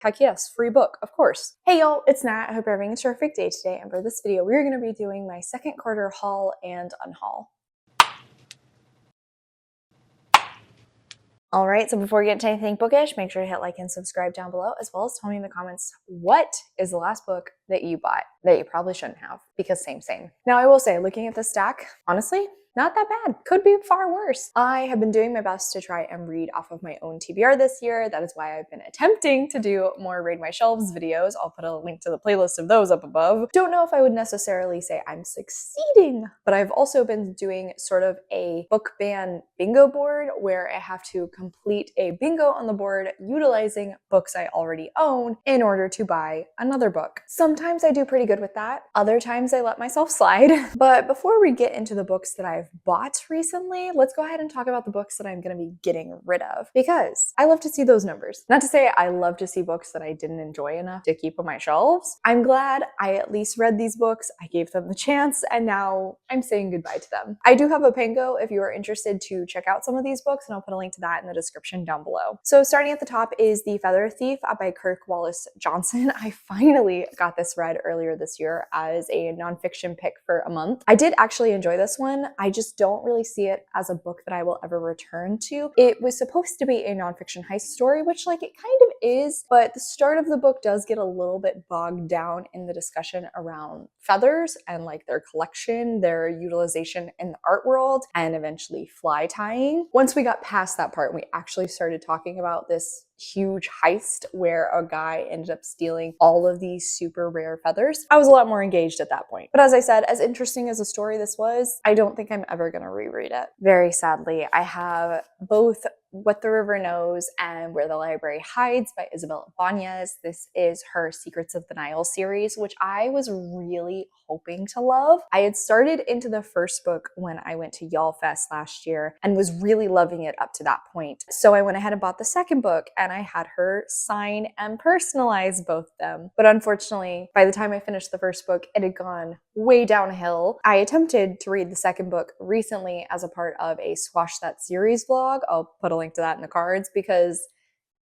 Heck yes, free book, of course. Hey y'all, it's Nat. I hope you're having a terrific day today, and for this video, we're going to be doing my second quarter haul and unhaul. Alright, so before we get into anything bookish, make sure to hit like and subscribe down below, as well as tell me in the comments what is the last book that you bought that you probably shouldn't have, because same. Now I will say, looking at this stack, honestly, not that bad. Could be far worse. I have been doing my best to try and read off of my own TBR this year. That is why I've been attempting to do more Raid My Shelves videos. I'll put a link to the playlist of those up above. Don't know if I would necessarily say I'm succeeding, but I've also been doing sort of a book ban bingo board where I have to complete a bingo on the board utilizing books I already own in order to buy another book. Sometimes I do pretty good with that. Other times I let myself slide. But before we get into the books that I've bought recently, let's go ahead and talk about the books that I'm going to be getting rid of, because I love to see those numbers. Not to say I love to see books that I didn't enjoy enough to keep on my shelves. I'm glad I at least read these books, I gave them the chance, and now I'm saying goodbye to them. I do have a Pango if you are interested to check out some of these books, and I'll put a link to that in the description down below. So starting at the top is The Feather Thief by Kirk Wallace Johnson. I finally got this read earlier this year as a nonfiction pick for a month. I did actually enjoy this one. I just don't really see it as a book that I will ever return to. It was supposed to be a nonfiction heist story, which it kind of is, but the start of the book does get a little bit bogged down in the discussion around feathers and their collection, their utilization in the art world, and eventually fly tying. Once we got past that part, we actually started talking about this huge heist where a guy ended up stealing all of these super rare feathers. I was a lot more engaged at that point. But as I said, as interesting as a story this was, I don't think I'm ever going to reread it. Very sadly, I have both What the River Knows and Where the Library Hides by Isabel Ibanez. This is her Secrets of the Nile series, which I was really hoping to love. I had started into the first book when I went to Y'all Fest last year and was really loving it up to that point. So I went ahead and bought the second book, and I had her sign and personalize both them. But unfortunately, by the time I finished the first book, it had gone way downhill. I attempted to read the second book recently as a part of a Squash That Series vlog. I'll put a link to that in the cards, because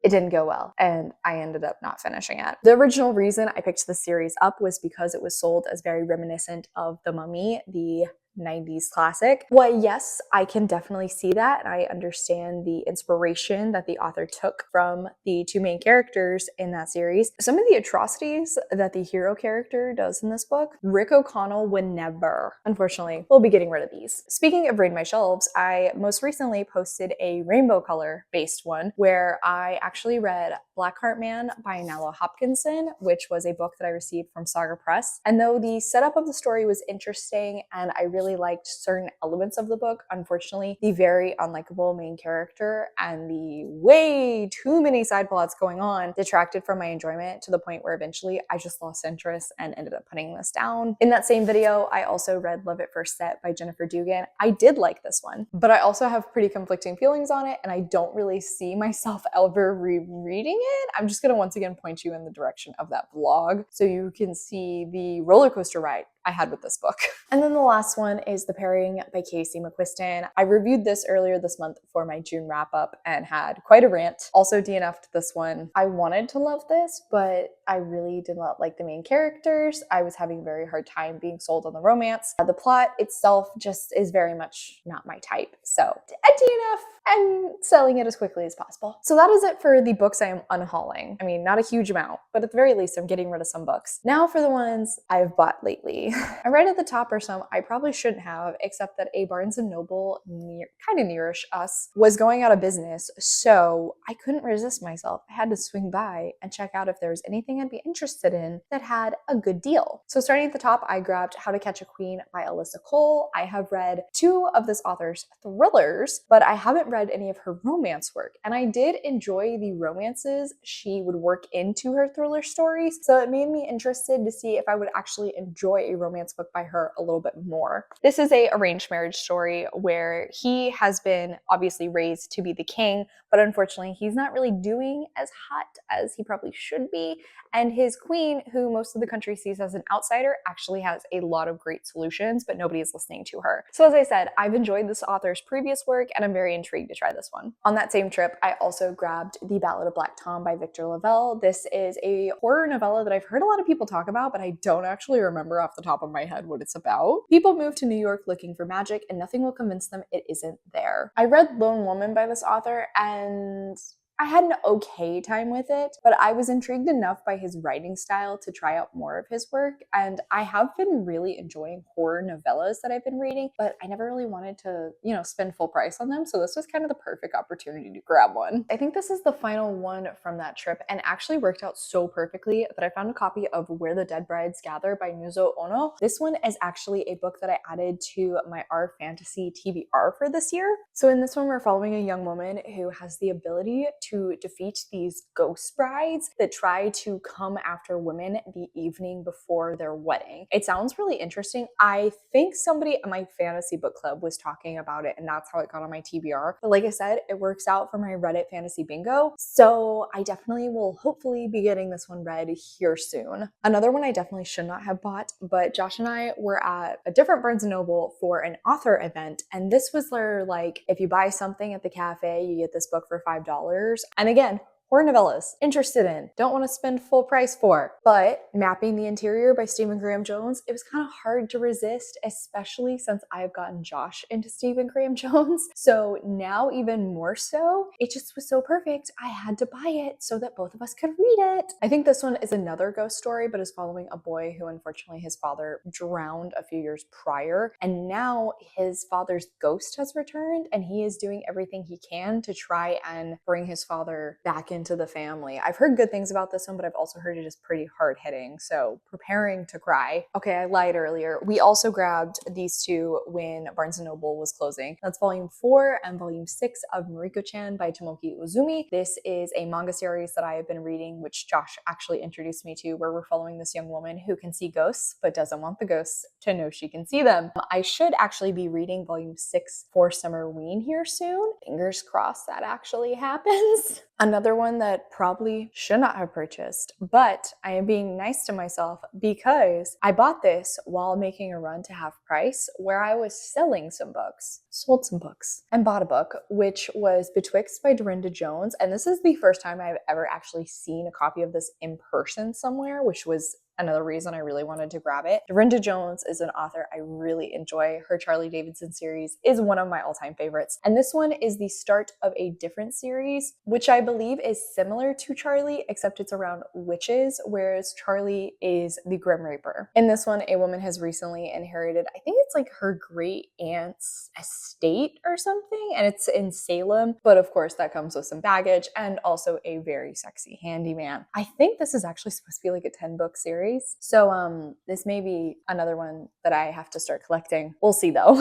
it didn't go well, and I ended up not finishing it. The original reason I picked the series up was because it was sold as very reminiscent of The Mummy, the 90s classic. Well, yes, I can definitely see that, and I understand the inspiration that the author took from the two main characters in that series. Some of the atrocities that the hero character does in this book, Rick O'Connell would never. Unfortunately, we'll be getting rid of these. Speaking of Raid My Shelves, I most recently posted a rainbow color based one where I actually read Blackheart Man by Nalo Hopkinson, which was a book that I received from Saga Press. And though the setup of the story was interesting and I really liked certain elements of the book, unfortunately, the very unlikable main character and the way too many side plots going on detracted from my enjoyment to the point where eventually I just lost interest and ended up putting this down. In that same video, I also read Love at First Set by Jennifer Dugan. I did like this one, but I also have pretty conflicting feelings on it, and I don't really see myself ever rereading it. I'm just gonna once again point you in the direction of that vlog so you can see the roller coaster ride I had with this book. And then the last one is The Pairing by Casey McQuiston. I reviewed this earlier this month for my June wrap up and had quite a rant. Also DNF'd this one. I wanted to love this, but I really did not like the main characters. I was having a very hard time being sold on the romance. The plot itself just is very much not my type. So a DNF and selling it as quickly as possible. So that is it for the books I am unhauling. I mean, not a huge amount, but at the very least, I'm getting rid of some books. Now for the ones I've bought lately. And right at the top are some I probably shouldn't have, except that a Barnes & Noble kind of nearish us was going out of business, so I couldn't resist myself. I had to swing by and check out if there was anything I'd be interested in that had a good deal. So starting at the top, I grabbed How to Catch a Queen by Alyssa Cole. I have read 2 of this author's thrillers, but I haven't read any of her romance work, and I did enjoy the romances she would work into her thriller stories, so it made me interested to see if I would actually enjoy a romance book by her a little bit more. This is a arranged marriage story where he has been obviously raised to be the king, but unfortunately he's not really doing as hot as he probably should be, and his queen, who most of the country sees as an outsider, actually has a lot of great solutions, but nobody is listening to her. So as I said, I've enjoyed this author's previous work and I'm very intrigued to try this one. On that same trip, I also grabbed The Ballad of Black Tom by Victor Lavelle. This is a horror novella that I've heard a lot of people talk about, but I don't actually remember off the top of my head what it's about. People move to New York looking for magic, and nothing will convince them it isn't there. I read Lone Woman by this author, and I had an okay time with it, but I was intrigued enough by his writing style to try out more of his work, and I have been really enjoying horror novellas that I've been reading, but I never really wanted to, spend full price on them, so this was kind of the perfect opportunity to grab one. I think this is the final one from that trip, and actually worked out so perfectly that I found a copy of Where the Dead Brides Gather by Nuzo Ono. This one is actually a book that I added to my R Fantasy TBR for this year. So in this one, we're following a young woman who has the ability to defeat these ghost brides that try to come after women the evening before their wedding. It sounds really interesting. I think somebody at my fantasy book club was talking about it, and that's how it got on my TBR. But like I said, it works out for my Reddit fantasy bingo. So I definitely will hopefully be getting this one read here soon. Another one I definitely should not have bought, but Josh and I were at a different Barnes & Noble for an author event, and this was their, like, if you buy something at the cafe, you get this book for $5. And again, horror novellas, interested in, don't want to spend full price for. But Mapping the Interior by Stephen Graham Jones, it was kind of hard to resist, especially since I've gotten Josh into Stephen Graham Jones. So now even more so, it just was so perfect. I had to buy it so that both of us could read it. I think this one is another ghost story, but is following a boy who unfortunately his father drowned a few years prior. And now his father's ghost has returned, and he is doing everything he can to try and bring his father back into the family. I've heard good things about this one, but I've also heard it is pretty hard-hitting, so preparing to cry. Okay, I lied earlier. We also grabbed these two when Barnes & Noble was closing. That's volume 4 and volume 6 of Mariko-chan by Tomoki Uzumi. This is a manga series that I have been reading, which Josh actually introduced me to, where we're following this young woman who can see ghosts, but doesn't want the ghosts to know she can see them. I should actually be reading volume 6 for Summerween here soon. Fingers crossed that actually happens. Another one that probably should not have purchased, but I am being nice to myself because I bought this while making a run to half price where I was selling some books, sold some books, and bought a book, which was Betwixt by Dorinda Jones. And this is the first time I've ever actually seen a copy of this in person somewhere, which was another reason I really wanted to grab it. Dorinda Jones is an author I really enjoy. Her Charlie Davidson series is one of my all-time favorites. And this one is the start of a different series, which I believe is similar to Charlie, except it's around witches, whereas Charlie is the Grim Reaper. In this one, a woman has recently inherited, I think it's like her great aunt's estate or something, and it's in Salem. But of course, that comes with some baggage and also a very sexy handyman. I think this is actually supposed to be like a 10-book series. So this may be another one that I have to start collecting. We'll see though.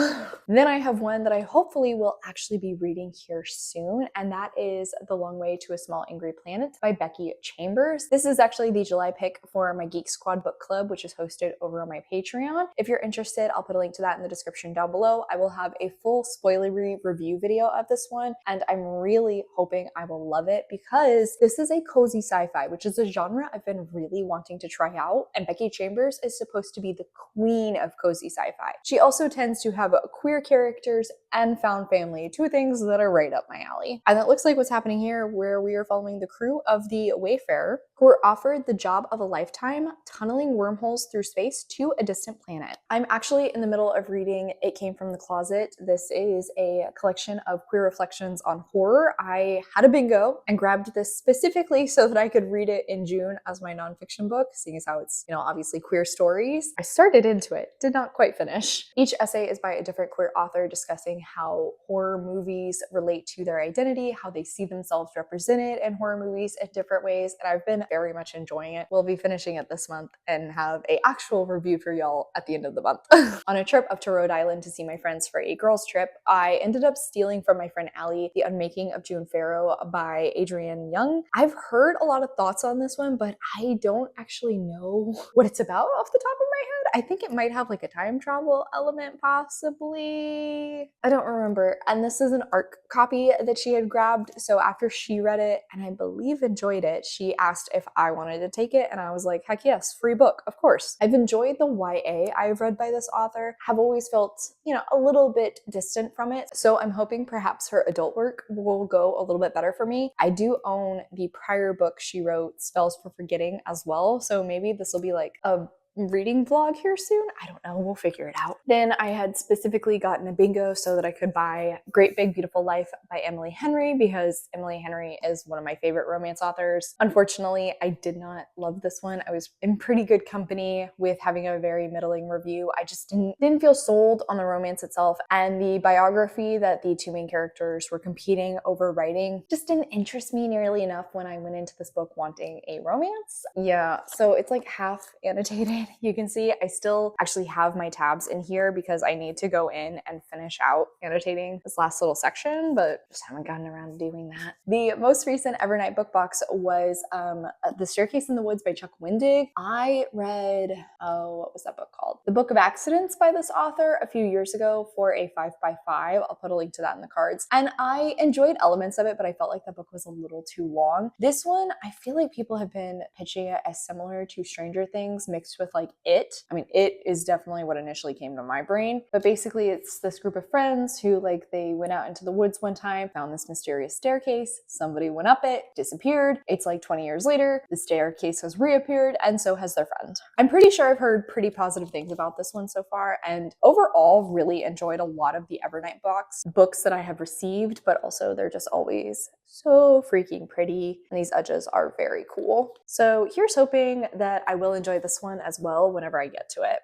Then I have one that I hopefully will actually be reading here soon, and that is The Long Way to a Small Angry Planet by Becky Chambers. This is actually the July pick for my Geek Squad book club, which is hosted over on my Patreon. If you're interested, I'll put a link to that in the description down below. I will have a full spoilery review video of this one, and I'm really hoping I will love it because this is a cozy sci-fi, which is a genre I've been really wanting to try out. And Becky Chambers is supposed to be the queen of cozy sci-fi. She also tends to have queer characters and found family, two things that are right up my alley. And it looks like what's happening here, where we are following the crew of the Wayfarer, who are offered the job of a lifetime tunneling wormholes through space to a distant planet. I'm actually in the middle of reading It Came from the Closet. This is a collection of queer reflections on horror. I had a bingo and grabbed this specifically so that I could read it in June as my nonfiction book, seeing as how it's, obviously queer stories. I started into it, did not quite finish. Each essay is by a different queer author discussing how horror movies relate to their identity, how they see themselves represented in horror movies in different ways, and I've been very much enjoying it. We'll be finishing it this month and have an actual review for y'all at the end of the month. On a trip up to Rhode Island to see my friends for a girls trip, I ended up stealing from my friend Allie The Unmaking of June Farrow by Adrienne Young. I've heard a lot of thoughts on this one, but I don't actually know what it's about off the top of my head. I think it might have like a time travel element, possibly. I don't remember. And this is an ARC copy that she had grabbed. So after she read it, and I believe enjoyed it, she asked if I wanted to take it. And I was like, heck yes, free book, of course. I've enjoyed the YA I've read by this author, have always felt, you know, a little bit distant from it. So I'm hoping perhaps her adult work will go a little bit better for me. I do own the prior book she wrote, Spells for Forgetting, as well. So maybe this will be like a reading vlog here soon. I don't know, we'll figure it out. Then I had specifically gotten a bingo so that I could buy Great Big Beautiful Life by Emily Henry, because Emily Henry is one of my favorite romance authors. Unfortunately, I did not love this one. I was in pretty good company with having a very middling review. I just didn't feel sold on the romance itself, and the biography that the two main characters were competing over writing just didn't interest me nearly enough when I went into this book wanting a romance. Yeah, so it's like half annotated. You can see I still actually have my tabs in here because I need to go in and finish out annotating this last little section, but just haven't gotten around to doing that. The most recent Evernight book box was The Staircase in the Woods by Chuck Wendig. I read, what was that book called? The Book of Accidents by this author a few years ago for a 5x5. I'll put a link to that in the cards. And I enjoyed elements of it, but I felt like the book was a little too long. This one, I feel like people have been pitching it as similar to Stranger Things mixed with like It. I mean, It is definitely what initially came to my brain, but basically it's this group of friends who like they went out into the woods one time, found this mysterious staircase, somebody went up it, disappeared. It's like 20 years later, the staircase has reappeared, and so has their friend. I'm pretty sure I've heard pretty positive things about this one so far, and overall really enjoyed a lot of the Evernight box books that I have received, but also they're just always so freaking pretty, and these edges are very cool. So here's hoping that I will enjoy this one as well whenever I get to it.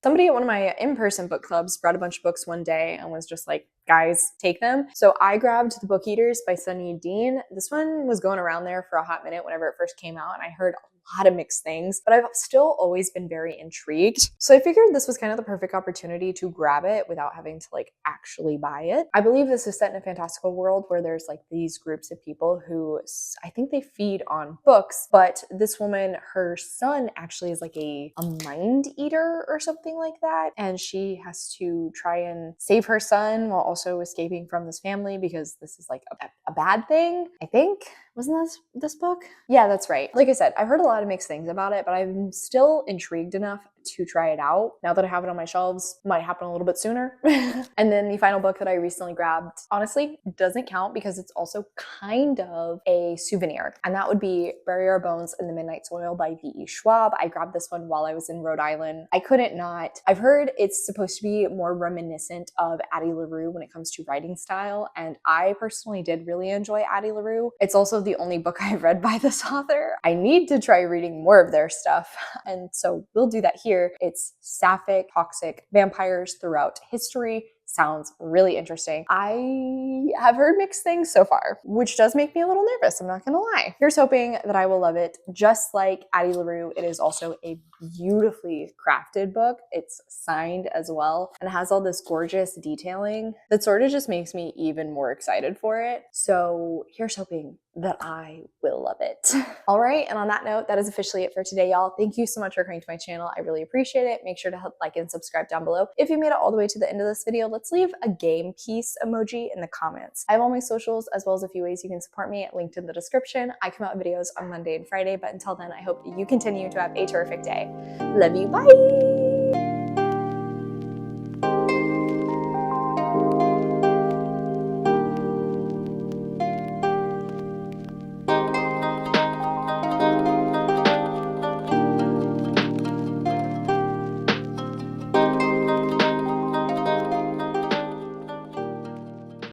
Somebody at one of my in-person book clubs brought a bunch of books one day and was just like, guys, take them. So I grabbed The Book Eaters by Sunny Dean. This one was going around there for a hot minute whenever it first came out, and I heard a lot of mixed things, but I've still always been very intrigued. So I figured this was kind of the perfect opportunity to grab it without having to like actually buy it. I believe this is set in a fantastical world where there's like these groups of people who I think they feed on books, but this woman, her son actually is like a mind eater or something like that, and she has to try and save her son while also escaping from this family because this is like a bad thing, I think. Wasn't this book? Yeah, that's right. Like I said, I've heard a lot of mixed things about it, but I'm still intrigued enough to try it out. Now that I have it on my shelves, might happen a little bit sooner. And then the final book that I recently grabbed, honestly, doesn't count because it's also kind of a souvenir. And that would be Bury Our Bones in the Midnight Soil by V.E. Schwab. I grabbed this one while I was in Rhode Island. I couldn't not. I've heard it's supposed to be more reminiscent of Addie LaRue when it comes to writing style, and I personally did really enjoy Addie LaRue. It's also the only book I've read by this author. I need to try reading more of their stuff, and so we'll do that here. It's sapphic, toxic vampires throughout history. Sounds really interesting. I have heard mixed things so far, which does make me a little nervous, I'm not gonna lie. Here's hoping that I will love it. Just like Addie LaRue, it is also a beautifully crafted book. It's signed as well, and it has all this gorgeous detailing that sort of just makes me even more excited for it. So here's hoping that I will love it. All right, and on that note, that is officially it for today, y'all. Thank you so much for coming to my channel. I really appreciate it. Make sure to hit like and subscribe down below. If you made it all the way to the end of this video, let's leave a game piece emoji in the comments. I have all my socials as well as a few ways you can support me linked in the description. I come out with videos on Monday and Friday, but until then, I hope that you continue to have a terrific day. Love you, bye!